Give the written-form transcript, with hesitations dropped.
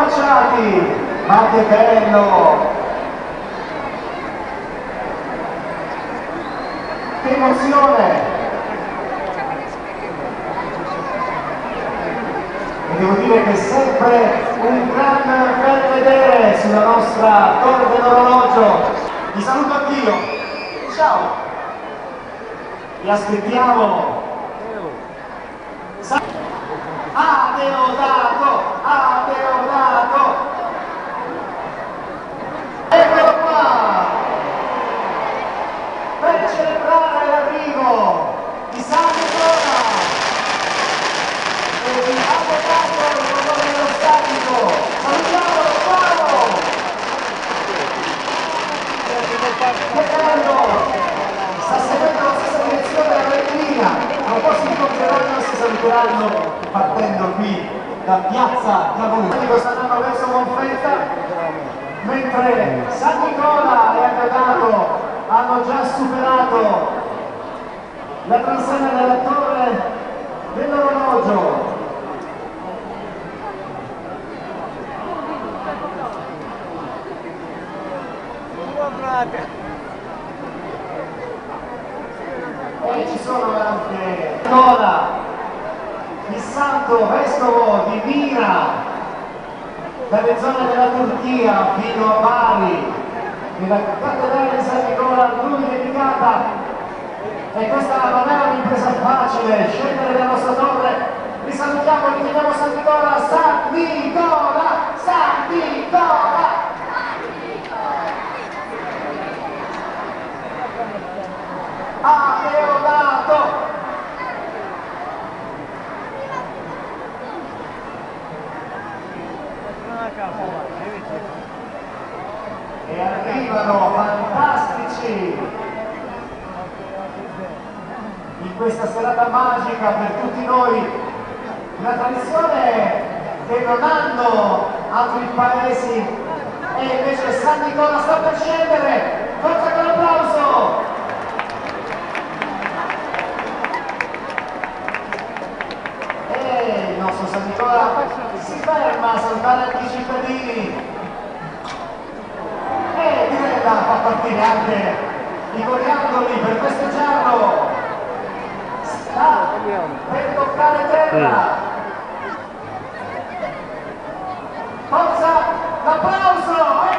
baciati, ma che bello! Che emozione! E devo dire che è sempre un gran bel vedere sulla nostra torre dell'orologio. Vi saluto anch'io. Ciao! Vi aspettiamo. A Deodato! A Deodato! Eccolo qua! Per celebrare l'arrivo di San Nicola e di Avvocato il colore dello statico. Salutiamolo, ciao! Che bello! Sta seguendo la stessa direzione della Regina, non poi si incontreranno e si saluteranno partendo qui da Piazza Cavour. Saranno verso Monfetta, mentre San Nicola e Aggradato hanno già superato la transenna della torre dell'orologio. E ci sono anche Nicola, il santo vescovo di Mira, dalle zone della Turchia fino a Bari, nella cattedrale di San Nicola a lui dedicata. E questa non è un'impresa facile, scendere dalla nostra torre. Vi salutiamo, vi chiamiamo San Nicola, San Nicola, San Nicola! A Deodato! E arrivano fantastici in questa serata magica per tutti noi, una tradizione che non hanno altri paesi, e invece San Nicola sta per scendere. Forza con l'applauso! E il nostro San Nicola si ferma a salutare anche i cittadini. E direi da far partire anche i coriandoli per festeggiarlo. Sta per toccare terra. Forza, l'applauso!